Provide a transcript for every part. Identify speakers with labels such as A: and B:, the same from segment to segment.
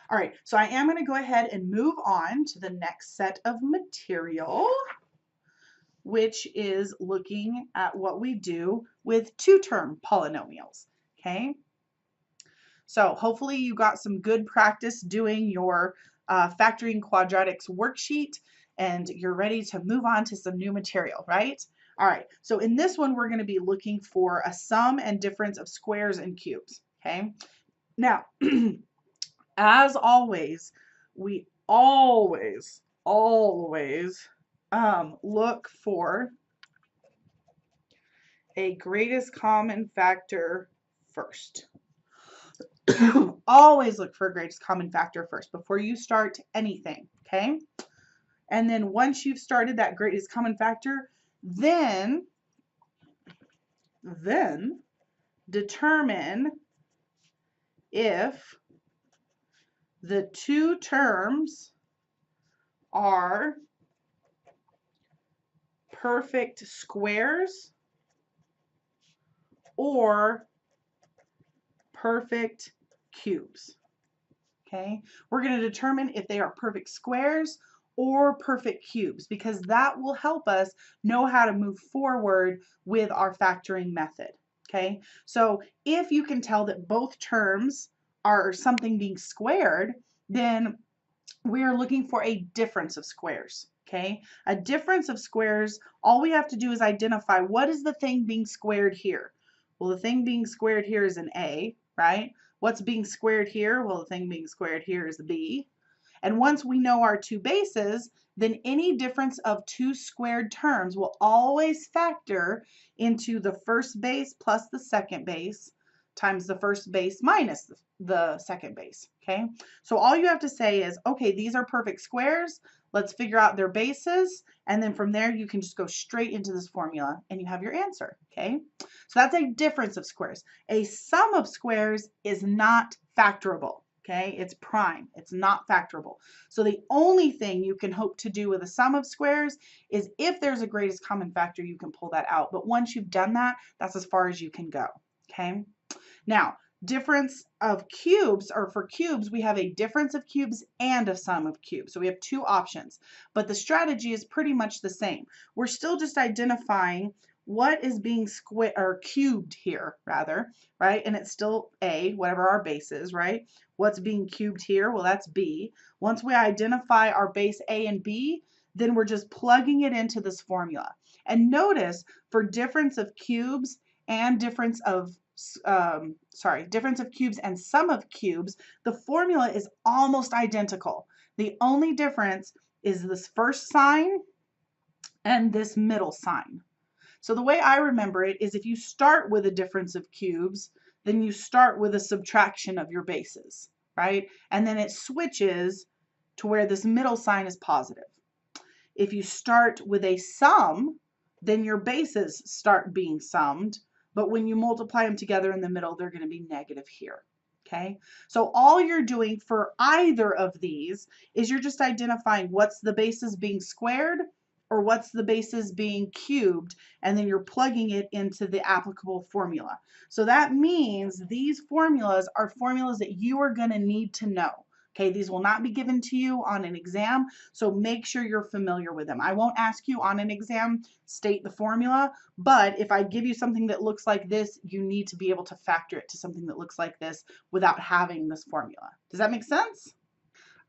A: All right, so I am going to go ahead and move on to the next set of material, which is looking at what we do with two-term polynomials, okay? So hopefully you got some good practice doing your factoring quadratics worksheet, and you're ready to move on to some new material, right? All right, so in this one, we're going to be looking for a sum and difference of squares and cubes, okay? Now, as always, we always look for a greatest common factor first. Always look for a greatest common factor first before you start anything, okay? And then once you've started that greatest common factor, then determine if the two terms are perfect squares or perfect cubes. Okay, we're going to determine if they are perfect squares or perfect cubes, because that will help us know how to move forward with our factoring method. Okay, so if you can tell that both terms are something being squared, then we are looking for a difference of squares. Okay, a difference of squares, all we have to do is identify what is the thing being squared here. Well, the thing being squared here is an A, right? What's being squared here? Well, the thing being squared here is the B. And once we know our two bases, then any difference of two squared terms will always factor into the first base plus the second base times the first base minus the second base, okay? So all you have to say is, okay, these are perfect squares. Let's figure out their bases. And then from there, you can just go straight into this formula and you have your answer, okay? So that's a difference of squares. A sum of squares is not factorable. Okay, it's prime, it's not factorable. So the only thing you can hope to do with a sum of squares is if there's a greatest common factor, you can pull that out. But once you've done that, that's as far as you can go. Okay, now difference of cubes, or for cubes, we have a difference of cubes and a sum of cubes. So we have two options, but the strategy is pretty much the same. We're still just identifying what is being squared or cubed here, rather, right? And it's still A, whatever our base is, right? What's being cubed here? Well, that's B. Once we identify our base A and B, then we're just plugging it into this formula. And notice for difference of cubes and difference of cubes and sum of cubes, the formula is almost identical. The only difference is this first sign and this middle sign. So the way I remember it is if you start with a difference of cubes, then you start with a subtraction of your bases, right? And then it switches to where this middle sign is positive. If you start with a sum, then your bases start being summed, but when you multiply them together in the middle, they're going to be negative here. Okay, so all you're doing for either of these is you're just identifying what's the bases being squared or what's the bases being cubed, and then you're plugging it into the applicable formula. So that means these formulas are formulas that you are going to need to know. Okay, these will not be given to you on an exam, so make sure you're familiar with them. I won't ask you on an exam, state the formula, but if I give you something that looks like this, you need to be able to factor it to something that looks like this without having this formula. Does that make sense?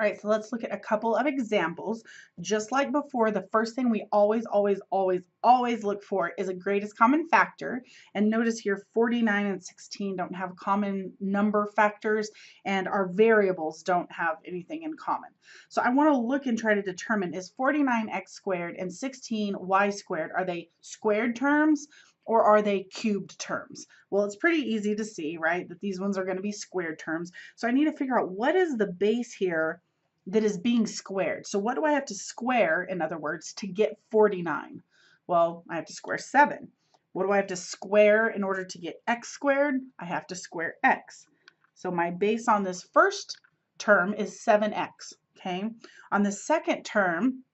A: All right, so let's look at a couple of examples. Just like before, the first thing we always look for is a greatest common factor. And notice here 49 and 16 don't have common number factors, and our variables don't have anything in common. So I want to look and try to determine, is 49x squared and 16y squared, are they squared terms or are they cubed terms? Well, it's pretty easy to see, right, that these ones are going to be squared terms. So I need to figure out what is the base here that is being squared. So what do I have to square, in other words, to get 49? Well, I have to square 7. What do I have to square in order to get x squared? I have to square x. So my base on this first term is 7x, okay? On the second term,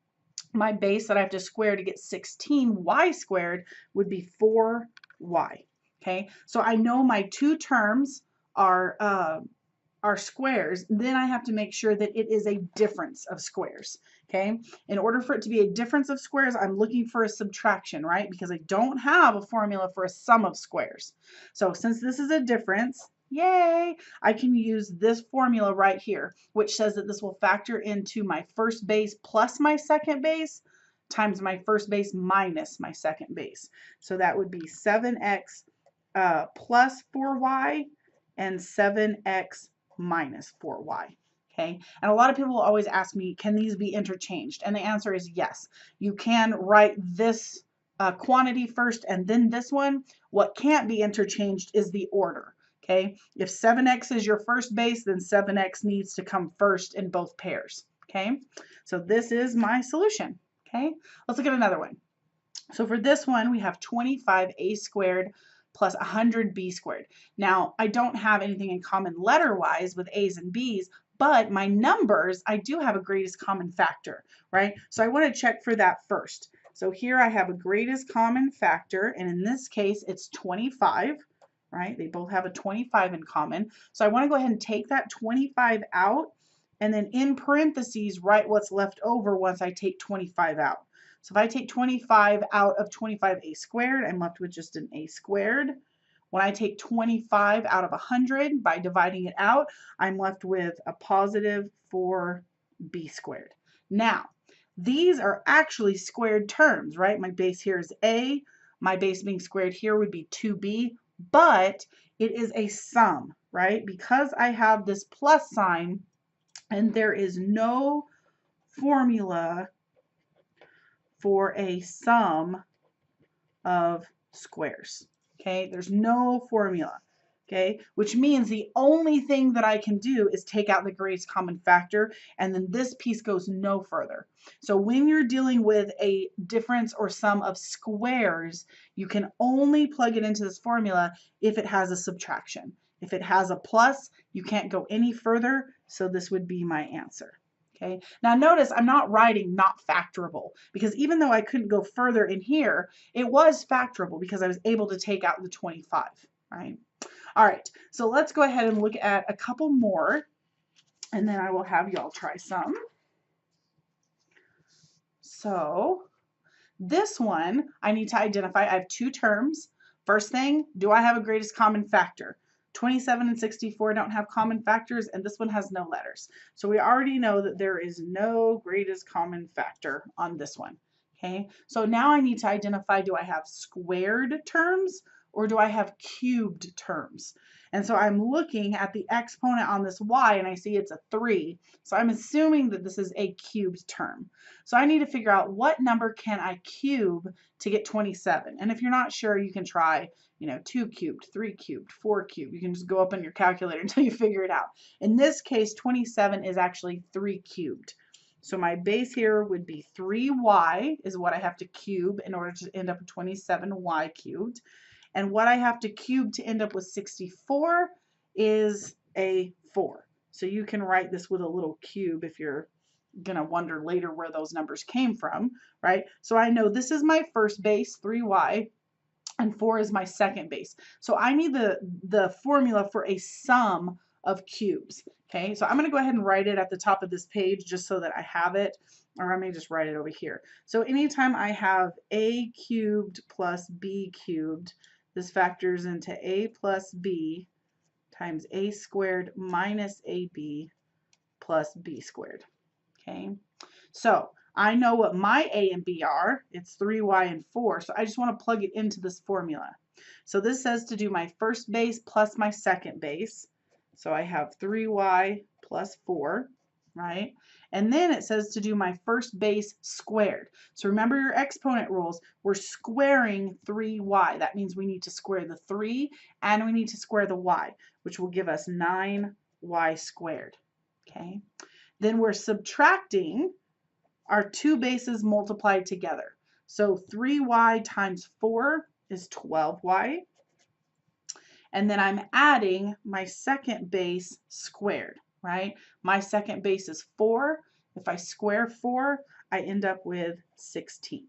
A: my base that I have to square to get 16y squared would be 4y, okay? So I know my two terms are are squares, then I have to make sure that it is a difference of squares, okay? In order for it to be a difference of squares, I'm looking for a subtraction, right? Because I don't have a formula for a sum of squares. So since this is a difference, yay, I can use this formula right here, which says that this will factor into my first base plus my second base times my first base minus my second base. So that would be 7x plus 4y and 7x minus 4y. Okay, and a lot of people will always ask me, can these be interchanged? And the answer is yes. You can write this quantity first and then this one. What can't be interchanged is the order. Okay, if 7x is your first base, then 7x needs to come first in both pairs. Okay, so this is my solution. Okay, let's look at another one. So for this one, we have 25a squared plus 100b squared. Now, I don't have anything in common letter-wise with a's and b's, but my numbers, I do have a greatest common factor, right? So I want to check for that first. So here I have a greatest common factor, and in this case, it's 25, right? They both have a 25 in common. So I want to go ahead and take that 25 out, and then in parentheses, write what's left over once I take 25 out. So if I take 25 out of 25a squared, I'm left with just an a squared. When I take 25 out of 100 by dividing it out, I'm left with a positive 4b squared. Now, these are actually squared terms, right? My base here is a. My base being squared here would be 2b, but it is a sum, right? Because I have this plus sign and there is no formula for a sum of squares. Okay, there's no formula. Okay, which means the only thing that I can do is take out the greatest common factor, and then this piece goes no further. So when you're dealing with a difference or sum of squares, you can only plug it into this formula if it has a subtraction. If it has a plus, you can't go any further, so this would be my answer. Okay, now notice I'm not writing not factorable, because even though I couldn't go further in here, it was factorable because I was able to take out the 25, right? All right, so let's go ahead and look at a couple more, and then I will have y'all try some. So this one, I need to identify. I have two terms. First thing, do I have a greatest common factor? 27 and 64 don't have common factors, and this one has no letters. So we already know that there is no greatest common factor on this one. Okay, so now I need to identify, do I have squared terms or do I have cubed terms? And so I'm looking at the exponent on this y and I see it's a 3. So I'm assuming that this is a cubed term. So I need to figure out what number can I cube to get 27. And if you're not sure, you can try, 2 cubed, 3 cubed, 4 cubed. You can just go up on your calculator until you figure it out. In this case, 27 is actually 3 cubed. So my base here would be 3y is what I have to cube in order to end up with 27y cubed. And what I have to cube to end up with 64 is a 4. So you can write this with a little cube if you're going to wonder later where those numbers came from, right? So I know this is my first base, 3y, and 4 is my second base. So I need the formula for a sum of cubes. Okay, so I'm going to go ahead and write it at the top of this page just so that I have it, or I may just write it over here. So anytime I have a cubed plus b cubed, this factors into a plus b times a squared minus ab plus b squared. Okay, so I know what my a and b are. It's 3y and 4, so I just want to plug it into this formula. So this says to do my first base plus my second base. So I have 3y plus 4, right? And then it says to do my first base squared. So remember your exponent rules. We're squaring 3y. That means we need to square the 3 and we need to square the y, which will give us 9y squared. Okay. Then we're subtracting our two bases multiplied together. So 3y times 4 is 12y. And then I'm adding my second base squared, right? My second base is 4. If I square 4, I end up with 16.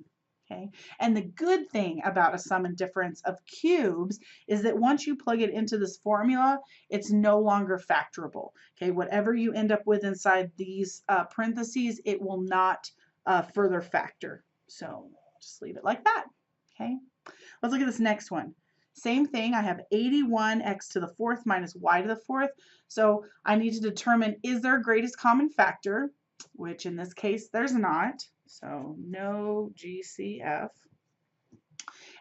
A: Okay, and the good thing about a sum and difference of cubes is that once you plug it into this formula, it's no longer factorable. Okay, whatever you end up with inside these parentheses, it will not further factor. So just leave it like that. Okay, let's look at this next one. Same thing, I have 81 x to the fourth minus y to the fourth. So I need to determine, is there a greatest common factor, which in this case there's not. So no GCF.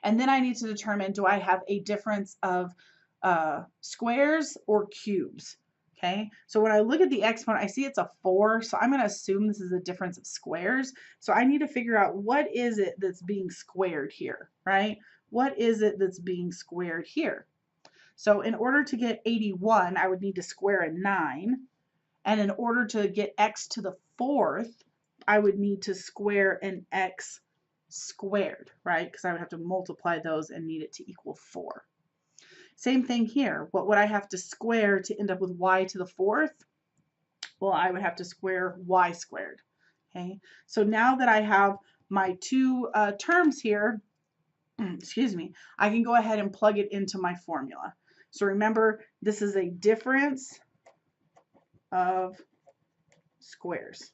A: And then I need to determine, do I have a difference of squares or cubes? Okay, so when I look at the exponent, I see it's a 4, so I'm going to assume this is a difference of squares. So I need to figure out what is it that's being squared here, right? What is it that's being squared here? So in order to get 81, I would need to square a 9. And in order to get x to the fourth, I would need to square an x squared, right? Because I would have to multiply those and need it to equal 4. Same thing here. What would I have to square to end up with y to the fourth? Well, I would have to square y squared. Okay, so now that I have my two terms here, excuse me, I can go ahead and plug it into my formula. So remember, this is a difference of squares.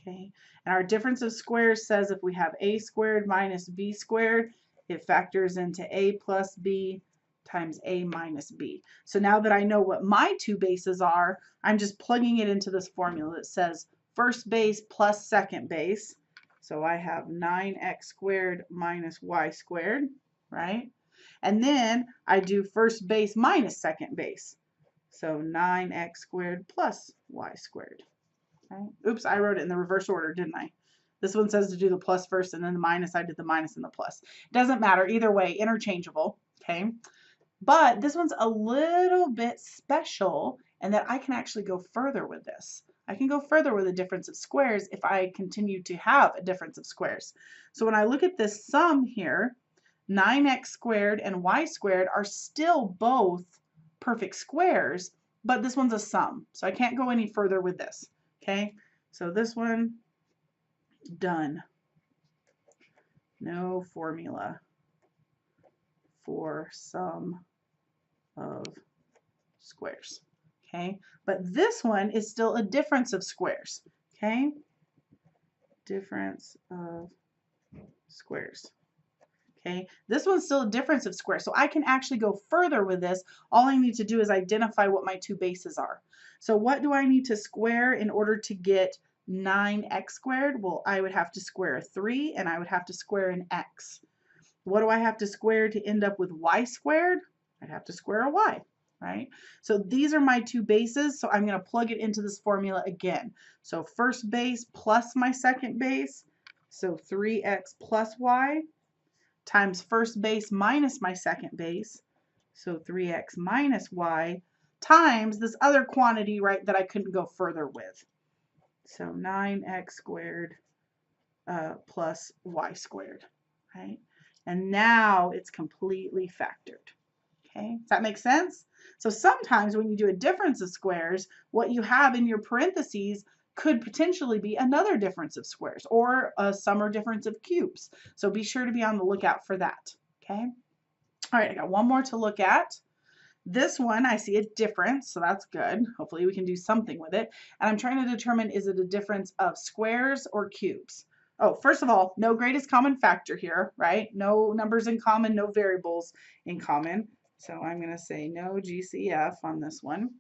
A: Okay, and our difference of squares says if we have a squared minus b squared, it factors into a plus b times a minus b. So now that I know what my two bases are, I'm just plugging it into this formula that says first base plus second base. So I have 9x squared minus y squared, right? And then I do first base minus second base. So 9x squared plus y squared. Okay. Oops, I wrote it in the reverse order, didn't I? This one says to do the plus first and then the minus. I did the minus and the plus. It doesn't matter. Either way, interchangeable. Okay. But this one's a little bit special in that I can actually go further with this. I can go further with a difference of squares if I continue to have a difference of squares. So when I look at this sum here, 9x squared and y squared are still both perfect squares, but this one's a sum. So I can't go any further with this. Okay, so this one, done. No formula for sum of squares. Okay, but this one is still a difference of squares. Okay, difference of squares. Okay, this one's still a difference of squares, so I can actually go further with this. All I need to do is identify what my two bases are. So what do I need to square in order to get 9x squared? Well, I would have to square a 3 and I would have to square an x. What do I have to square to end up with y squared? I'd have to square a y, right? So these are my two bases, so I'm going to plug it into this formula again. So first base plus my second base, so 3x plus y, times first base minus my second base, so 3x minus y, times this other quantity, right, that I couldn't go further with. So 9x squared plus y squared, right? And now it's completely factored. Okay, does that make sense? So sometimes when you do a difference of squares, what you have in your parentheses could potentially be another difference of squares or a sum or difference of cubes. So be sure to be on the lookout for that. Okay. All right, I got one more to look at. This one, I see a difference, so that's good. Hopefully we can do something with it. And I'm trying to determine, is it a difference of squares or cubes? Oh, first of all, no greatest common factor here, right? No numbers in common, no variables in common. So I'm going to say no GCF on this one.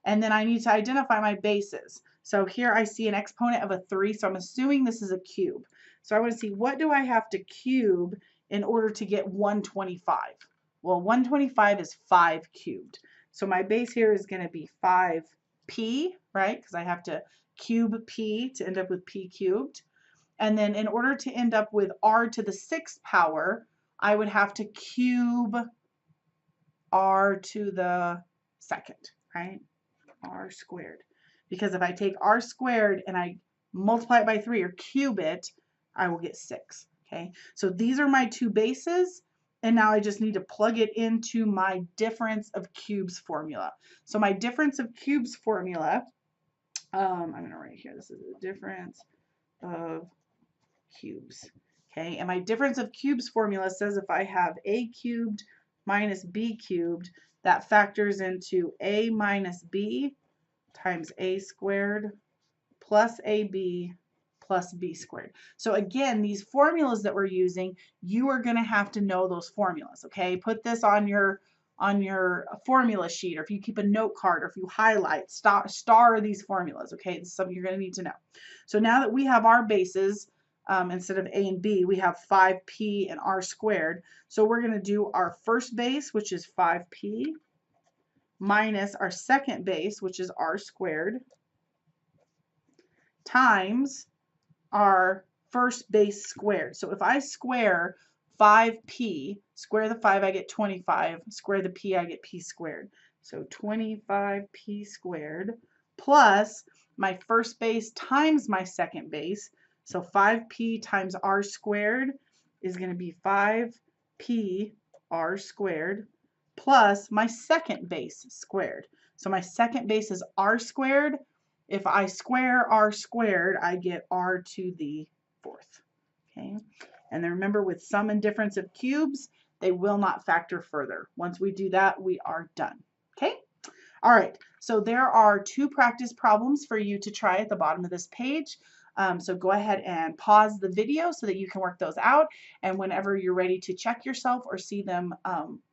A: And then I need to identify my bases. So here I see an exponent of a 3, so I'm assuming this is a cube. So I want to see, what do I have to cube in order to get 125? Well, 125 is 5 cubed. So my base here is going to be 5p, right? Because I have to cube p to end up with p cubed. And then in order to end up with r to the 6th power, I would have to cube r to the 2nd, right? R squared. Because if I take r squared and I multiply it by 3 or cube it, I will get 6. Okay, so these are my two bases, and now I just need to plug it into my difference of cubes formula. So my difference of cubes formula, I'm going to write here, this is the difference of cubes. Okay, and my difference of cubes formula says if I have a cubed minus b cubed, that factors into a minus b times a squared plus ab plus b squared. So again, these formulas that we're using, you are going to have to know those formulas, okay? Put this on your formula sheet, or if you keep a note card, or if you highlight, star these formulas, okay? This is something you're going to need to know. So now that we have our bases, instead of a and b, we have 5p and r squared. So we're going to do our first base, which is 5p, minus our second base, which is r squared, times our first base squared. So if I square 5p, square the 5, I get 25, square the p, I get p squared. So 25p squared plus my first base times my second base. So 5p times r squared is going to be 5p r squared plus my second base squared. So my second base is r squared. If I square r squared, I get r to the fourth. Okay, and then remember, with sum and difference of cubes, they will not factor further. Once we do that, we are done. Okay, all right, so there are 2 practice problems for you to try at the bottom of this page. So go ahead and pause the video so that you can work those out, and whenever you're ready to check yourself or see them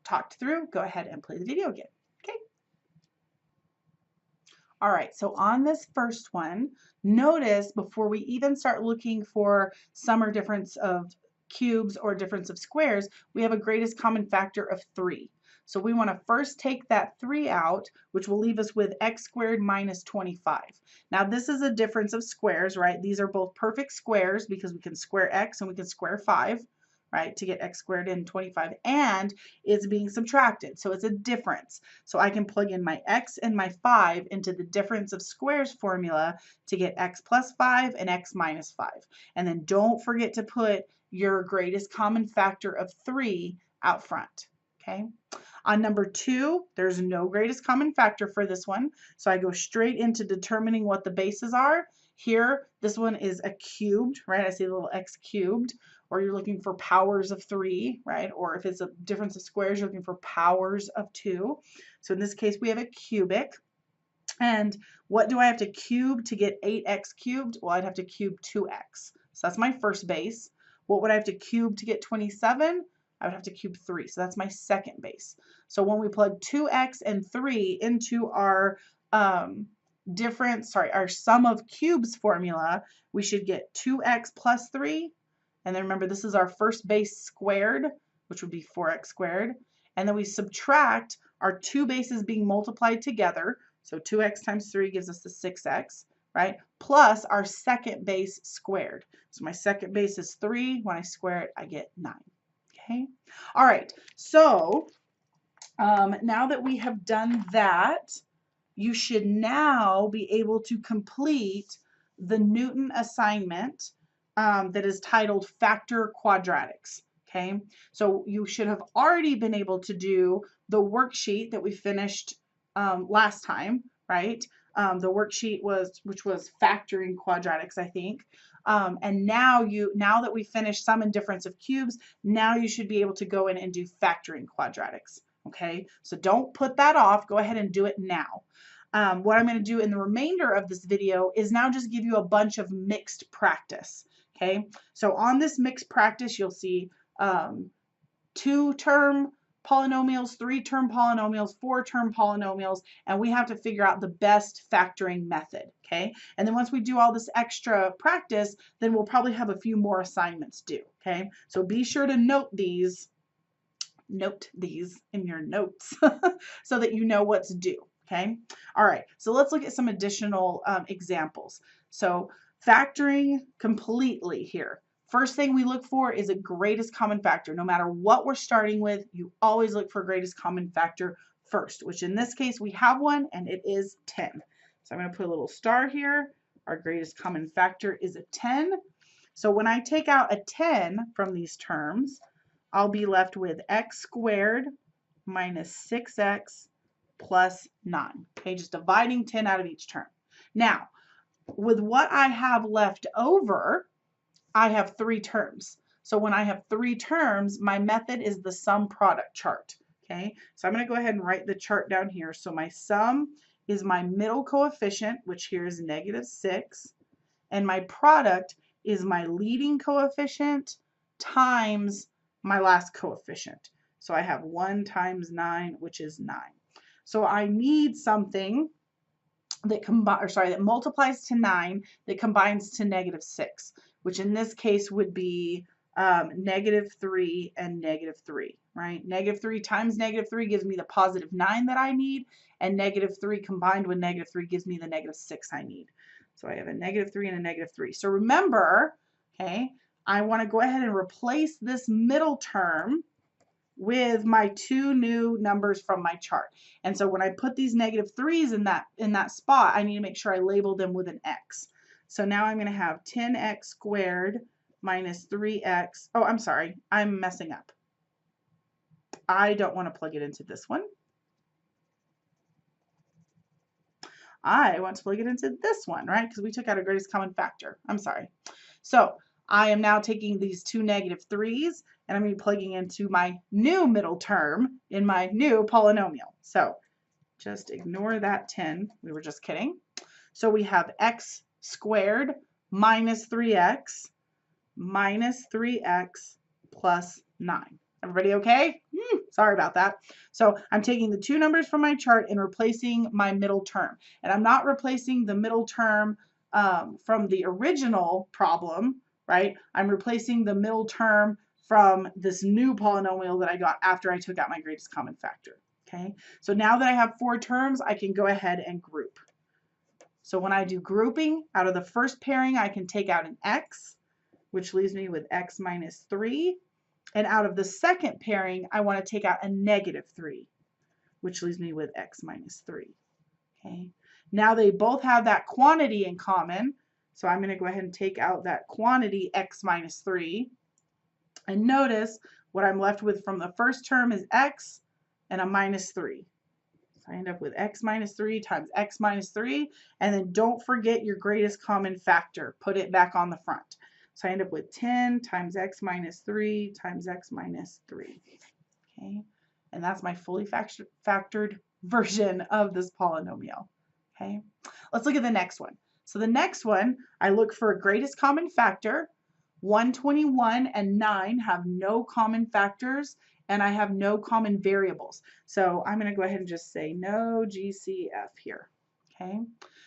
A: talked through, go ahead and play the video again. Okay. All right, so on this first one, notice before we even start looking for sum or difference of cubes or difference of squares, we have a greatest common factor of 3. So we want to first take that 3 out, which will leave us with x squared minus 25. Now this is a difference of squares, right? These are both perfect squares because we can square x and we can square 5. Right, to get x squared and 25, and it's being subtracted, so it's a difference. So I can plug in my x and my 5 into the difference of squares formula to get x plus 5 and x minus 5. And then don't forget to put your greatest common factor of 3 out front. Okay. On number 2, there's no greatest common factor for this one, so I go straight into determining what the bases are. Here, this one is a cubed, right? I see the little x cubed. Or you're looking for powers of 3, right? Or if it's a difference of squares, you're looking for powers of 2. So in this case, we have a cubic. And what do I have to cube to get 8x cubed? Well, I'd have to cube 2x. So that's my first base. What would I have to cube to get 27? I would have to cube 3. So that's my second base. So when we plug 2x and 3 into our our sum of cubes formula, we should get 2x plus 3. And then remember, this is our first base squared, which would be 4x squared. And then we subtract our 2 bases being multiplied together. So 2x times 3 gives us the 6x, right? Plus our second base squared. So my second base is 3. When I square it, I get 9. Okay. All right. So now that we have done that, you should now be able to complete the Knewton assignment that is titled Factor Quadratics. Okay, so you should have already been able to do the worksheet that we finished last time, right? The worksheet which was factoring quadratics, I think. And now that we finished sum and difference of cubes, now you should be able to go in and do factoring quadratics. Okay, so don't put that off. Go ahead and do it now. What I'm going to do in the remainder of this video is now just give you a bunch of mixed practice. Okay, so on this mixed practice, you'll see 2-term polynomials, 3-term polynomials, 4-term polynomials, and we have to figure out the best factoring method. Okay, and then once we do all this extra practice, then we'll probably have a few more assignments due. Okay, so be sure to note these in your notes so that you know what's due. Okay, all right, so let's look at some additional examples. So factoring completely here. First thing we look for is a greatest common factor. No matter what we're starting with, you always look for greatest common factor first, which in this case we have one, and it is 10. So I'm going to put a little star here. Our greatest common factor is a 10. So when I take out a 10 from these terms, I'll be left with x squared minus 6x plus 9. Okay, just dividing 10 out of each term. Now, with what I have left over, I have 3 terms. So when I have 3 terms, my method is the sum product chart. Okay, so I'm going to go ahead and write the chart down here. So my sum is my middle coefficient, which here is -6, and my product is my leading coefficient times my last coefficient. So I have 1 times 9, which is 9. So I need something that that multiplies to 9 that combines to -6, which in this case would be -3 and -3, right? -3 times -3 gives me the +9 that I need, and -3 combined with -3 gives me the -6 I need. So I have a -3 and a -3. So remember, okay, I want to go ahead and replace this middle term with my 2 new numbers from my chart. And so when I put these -3s in that spot, I need to make sure I label them with an x. So now I'm going to have 10x squared minus 3x. Oh, I'm sorry. I'm messing up. I don't want to plug it into this one. I want to plug it into this one, right? Because we took out a greatest common factor. I'm sorry. So I am now taking these two -3s and I'm going to be plugging into my new middle term in my new polynomial. So just ignore that 10. We were just kidding. So we have x squared minus 3x plus 9. Everybody okay? Sorry about that. So I'm taking the two numbers from my chart and replacing my middle term. And I'm not replacing the middle term from the original problem, right? I'm replacing the middle term from this new polynomial that I got after I took out my greatest common factor. Okay, so now that I have 4 terms, I can go ahead and group. So when I do grouping, out of the first pairing, I can take out an x, which leaves me with x minus 3. And out of the second pairing, I want to take out a -3, which leaves me with x minus 3. Okay, now they both have that quantity in common. So I'm going to go ahead and take out that quantity x minus 3. And notice what I'm left with from the first term is x and a -3. So I end up with x minus 3 times x minus 3. And then don't forget your greatest common factor. Put it back on the front. So I end up with 10 times x minus 3 times x minus 3. Okay, and that's my fully factored version of this polynomial. Okay, let's look at the next one. So the next one, I look for a greatest common factor. 121 and 9 have no common factors, and I have no common variables. So I'm going to go ahead and just say no GCF here. Okay,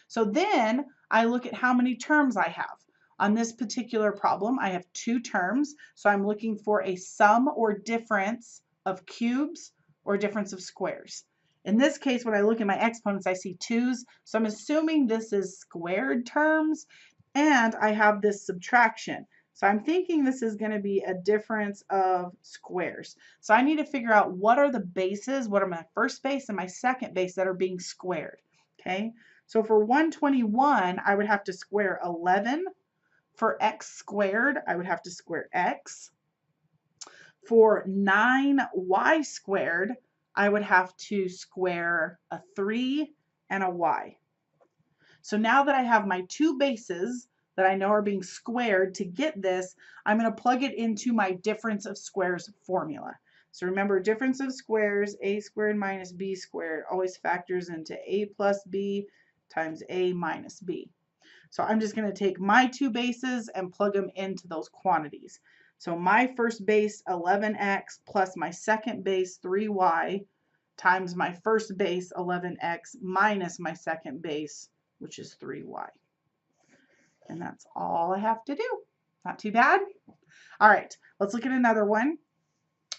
A: so then I look at how many terms I have. On this particular problem, I have 2 terms, so I'm looking for a sum or difference of cubes or difference of squares. In this case, when I look at my exponents, I see 2's, so I'm assuming this is squared terms, and I have this subtraction. So I'm thinking this is going to be a difference of squares. So I need to figure out what are the bases, what are my first base and my second base that are being squared. Okay, so for 121, I would have to square 11. For x squared, I would have to square x. For 9y squared, I would have to square a 3 and a y. So now that I have my 2 bases that I know are being squared, to get this, I'm going to plug it into my difference of squares formula. So remember, difference of squares, a squared minus b squared, always factors into a plus b times a minus b. So I'm just going to take my 2 bases and plug them into those quantities. So my first base, 11x, plus my second base, 3y, times my first base, 11x, minus my second base, which is 3y. And that's all I have to do. Not too bad. All right, let's look at another one.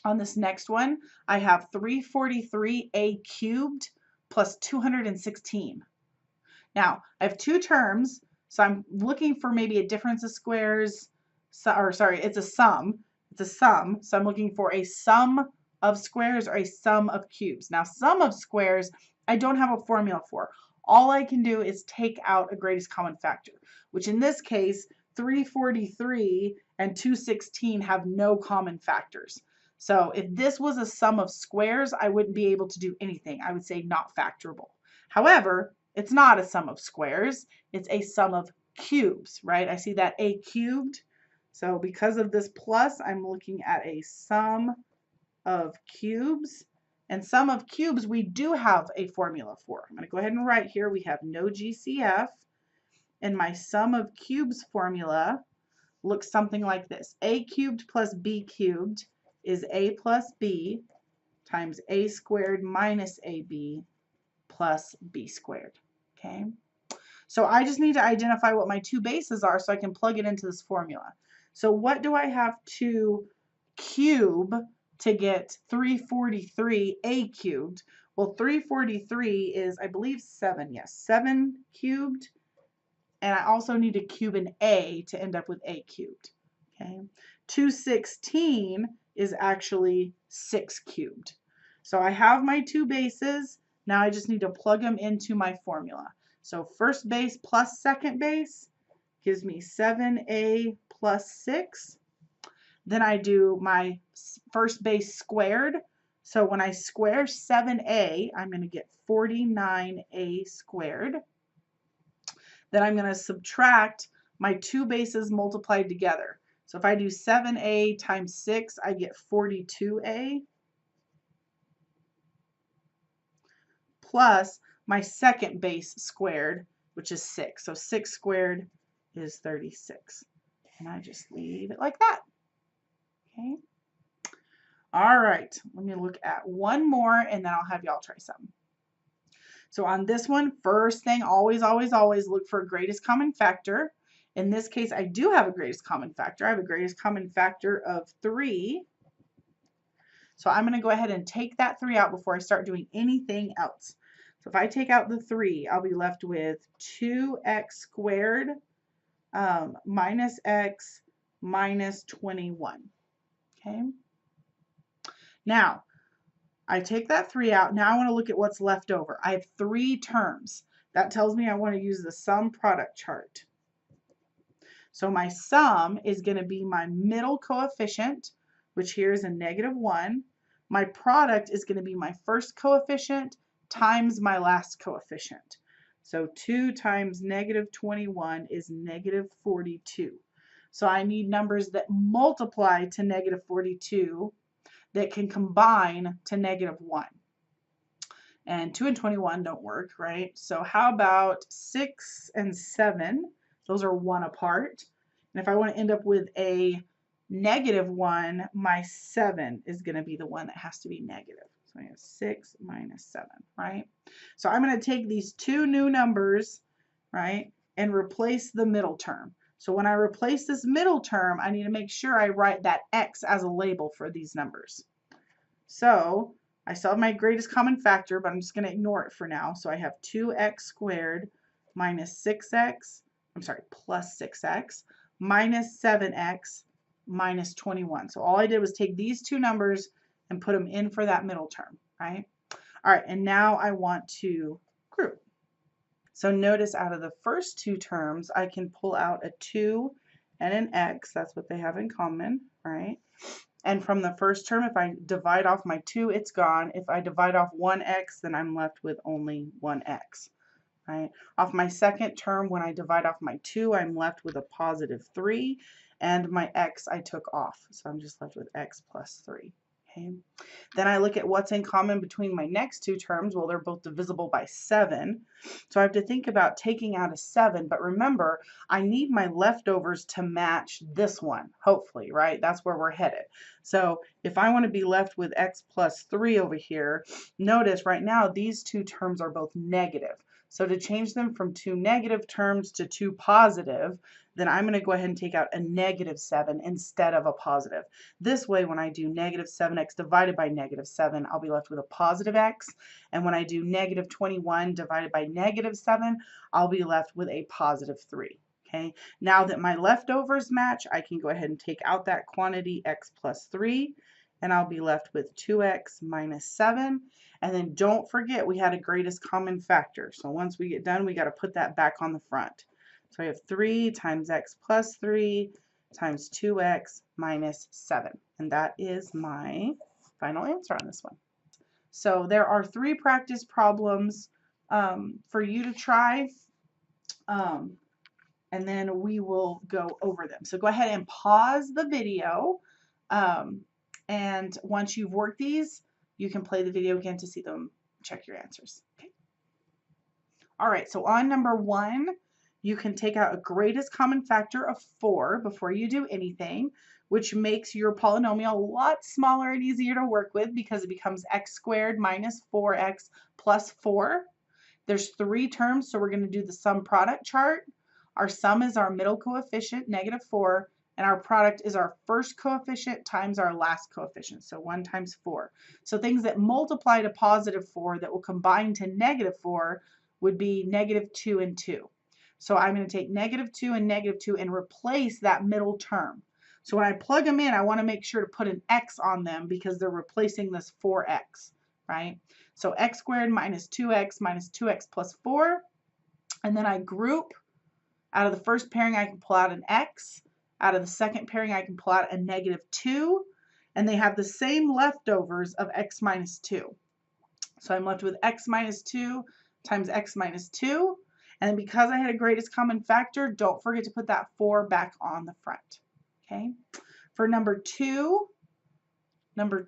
A: On this next one, I have 343a cubed plus 216. Now, I have 2 terms. So I'm looking for maybe a difference of squares, or sorry, it's a sum. It's a sum. So I'm looking for a sum of squares or a sum of cubes. Now, sum of squares, I don't have a formula for. All I can do is take out a greatest common factor, which in this case, 343 and 216 have no common factors. So if this was a sum of squares, I wouldn't be able to do anything. I would say not factorable. However, it's not a sum of squares, it's a sum of cubes, right? I see that a cubed, So because of this plus, I'm looking at a sum of cubes. And sum of cubes, we do have a formula for. I'm going to go ahead and write here, we have no GCF. And my sum of cubes formula looks something like this. A cubed plus B cubed is A plus B times A squared minus AB plus B squared. Okay. So I just need to identify what my two bases are so I can plug it into this formula. So what do I have to cube to get 343a cubed? Well, 343 is, I believe, 7. Yes, 7 cubed. And I also need to cube an a to end up with a cubed. Okay. 216 is actually 6 cubed. So I have my two bases. Now I just need to plug them into my formula. So first base plus second base gives me 7a plus 6. Then I do my first base squared. So when I square 7a, I'm going to get 49a squared. Then I'm going to subtract my two bases multiplied together. So if I do 7a times 6, I get 42a. Plus my second base squared, which is 6. So 6 squared is 36. And I just leave it like that. Okay. All right. Let me look at one more and then I'll have y'all try some. So on this one, first thing, always, always, always look for a greatest common factor. In this case, I do have a greatest common factor. I have a greatest common factor of 3. So I'm going to go ahead and take that 3 out before I start doing anything else. So if I take out the 3, I'll be left with 2x squared minus x minus 21. Okay. Now, I take that 3 out. Now I want to look at what's left over. I have 3 terms. That tells me I want to use the sum product chart. So my sum is going to be my middle coefficient, which here is a -1. My product is going to be my first coefficient times my last coefficient. So 2 times -21 is -42. So I need numbers that multiply to -42 that can combine to -1. And 2 and 21 don't work, right? So how about 6 and 7? Those are 1 apart. And if I want to end up with a -1, my 7 is going to be the one that has to be negative. So I have 6 minus 7, right? So I'm going to take these two new numbers, right, and replace the middle term. So when I replace this middle term, I need to make sure I write that x as a label for these numbers. So I still have my greatest common factor, but I'm just going to ignore it for now. So I have 2x squared minus 6x, plus 6x, minus 7x, minus 21. So all I did was take these two numbers and put them in for that middle term, right? All right, and now I want to group. So notice out of the first two terms, I can pull out a 2 and an x. That's what they have in common, right? And from the first term, if I divide off my 2, it's gone. If I divide off 1x, then I'm left with only 1x, right? Off my second term, when I divide off my 2, I'm left with a +3, and my x I took off. So I'm just left with x plus 3. Okay. Then I look at what's in common between my next two terms. Well, they're both divisible by 7. So I have to think about taking out a 7. But remember, I need my leftovers to match this one, hopefully, right? That's where we're headed. So if I want to be left with x plus 3 over here, notice right now these two terms are both negative. So to change them from two negative terms to two positive, then I'm going to go ahead and take out a -7 instead of a positive. This way, when I do -7x divided by -7, I'll be left with a positive x. And when I do -21 divided by -7, I'll be left with a +3. Okay. Now that my leftovers match, I can go ahead and take out that quantity x plus 3, and I'll be left with 2x minus 7. And then don't forget we had a greatest common factor. So once we get done, we got to put that back on the front. So I have 3 times x plus 3 times 2x minus 7. And that is my final answer on this one. So there are 3 practice problems for you to try. and then we will go over them. So go ahead and pause the video. And once you've worked these, you can play the video again to see them, check your answers. Okay. All right, so on number 1, you can take out a greatest common factor of 4 before you do anything, which makes your polynomial a lot smaller and easier to work with because it becomes x squared minus 4x plus 4. There's 3 terms, so we're going to do the sum product chart. Our sum is our middle coefficient, -4, and our product is our first coefficient times our last coefficient, so 1 times 4. So things that multiply to +4 that will combine to -4 would be -2 and 2. So I'm going to take -2 and -2 and replace that middle term. So when I plug them in, I want to make sure to put an x on them because they're replacing this 4x, right? So x squared minus 2x plus 4. And then I group. Out of the first pairing, I can pull out an x. Out of the second pairing, I can pull out a -2. And they have the same leftovers of x minus 2. So I'm left with x minus 2 times x minus 2. And then because I had a greatest common factor, don't forget to put that 4 back on the front. Okay. For number 2, there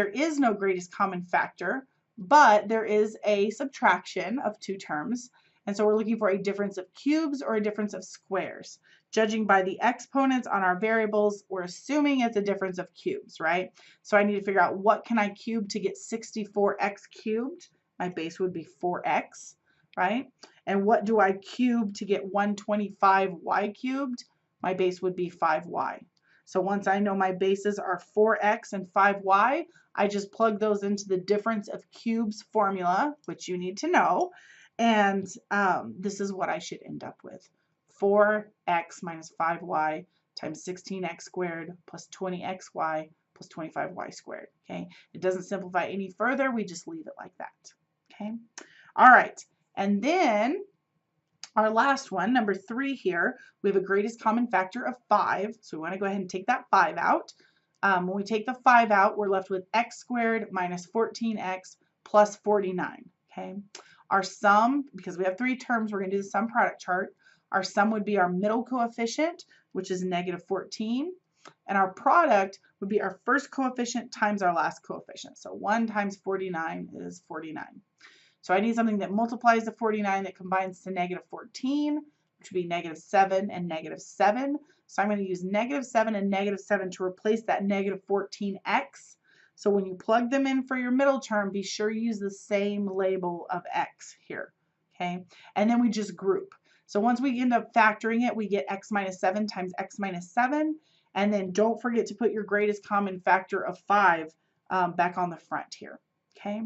A: is no greatest common factor, but there is a subtraction of 2 terms. And so we're looking for a difference of cubes or a difference of squares. Judging by the exponents on our variables, we're assuming it's a difference of cubes, right? So I need to figure out what can I cube to get 64x cubed. My base would be 4x, right? And what do I cube to get 125y cubed? My base would be 5y. So once I know my bases are 4x and 5y, I just plug those into the difference of cubes formula, which you need to know. And this is what I should end up with. 4x minus 5y times 16x squared plus 20xy plus 25y squared. Okay, it doesn't simplify any further. We just leave it like that. Okay, all right. And then our last one, number 3 here, we have a greatest common factor of 5. So we want to go ahead and take that 5 out. When we take the 5 out, we're left with x squared minus 14x plus 49. Okay. Our sum, because we have 3 terms, we're going to do the sum product chart. Our sum would be our middle coefficient, which is -14. And our product would be our first coefficient times our last coefficient. So 1 times 49 is 49. So I need something that multiplies to 49 that combines to -14, which would be -7 and -7. So I'm going to use -7 and -7 to replace that -14x. So when you plug them in for your middle term, be sure you use the same label of x here, okay? And then we just group. So once we end up factoring it, we get x minus 7 times x minus 7. And then don't forget to put your greatest common factor of 5 back on the front here, okay?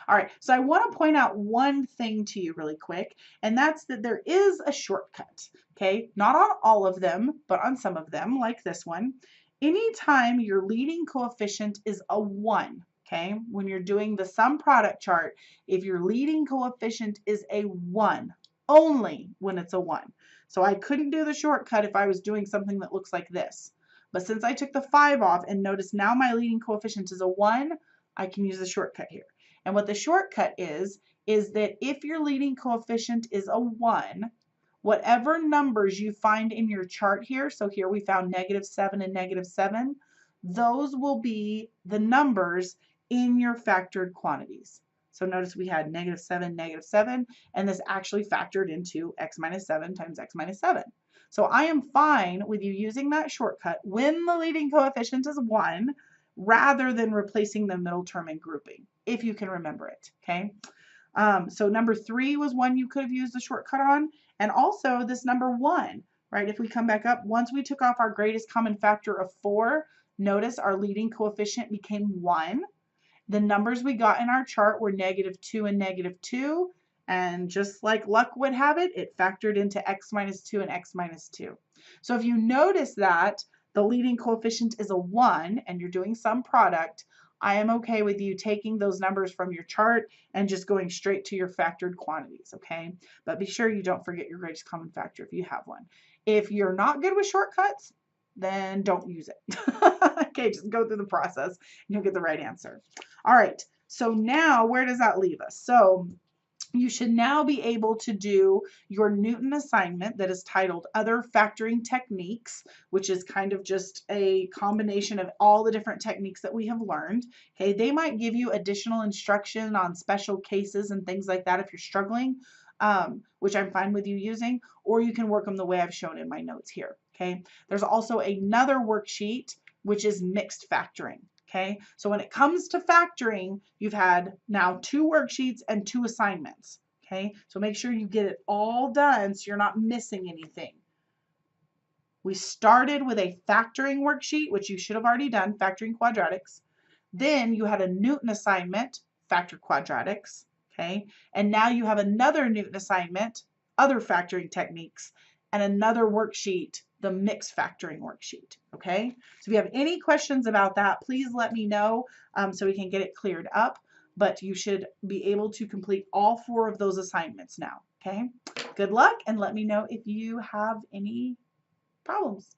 A: All right, so I want to point out one thing to you really quick, and that's that there is a shortcut, okay? Not on all of them, but on some of them, like this one. Anytime your leading coefficient is a 1, okay? When you're doing the sum product chart, if your leading coefficient is a 1, only when it's a 1. So I couldn't do the shortcut if I was doing something that looks like this. But since I took the 5 off and notice now my leading coefficient is a 1, I can use the shortcut here. And what the shortcut is that if your leading coefficient is a 1, whatever numbers you find in your chart here, so here we found -7 and -7, those will be the numbers in your factored quantities. So notice we had -7, -7, and this actually factored into x minus 7 times x minus 7. So I am fine with you using that shortcut when the leading coefficient is 1, rather than replacing the middle term and grouping, if you can remember it, okay? So number 3 was one you could have used the shortcut on, and also this number 1, right? If we come back up, once we took off our greatest common factor of 4, notice our leading coefficient became 1. The numbers we got in our chart were -2 and -2, and just like luck would have it, it factored into x minus 2 and x minus 2. So if you notice that the leading coefficient is a 1 and you're doing some product, I am okay with you taking those numbers from your chart and just going straight to your factored quantities, okay? But be sure you don't forget your greatest common factor if you have one. If you're not good with shortcuts, then don't use it. Okay, just go through the process and you'll get the right answer. All right, so now where does that leave us? So you should now be able to do your Knewton assignment that is titled Other Factoring Techniques, which is kind of just a combination of all the different techniques that we have learned. Okay, they might give you additional instruction on special cases and things like that if you're struggling, which I'm fine with you using, or you can work them the way I've shown in my notes here. Okay, there's also another worksheet, which is mixed factoring. Okay, so when it comes to factoring, you've had now 2 worksheets and 2 assignments. Okay, so make sure you get it all done so you're not missing anything. We started with a factoring worksheet, which you should have already done, factoring quadratics. Then you had a Knewton assignment, factor quadratics. Okay, and now you have another Knewton assignment, other factoring techniques, and another worksheet, the mixed factoring worksheet. Okay, so if you have any questions about that, please let me know so we can get it cleared up. But you should be able to complete all 4 of those assignments now. Okay, good luck, and let me know if you have any problems.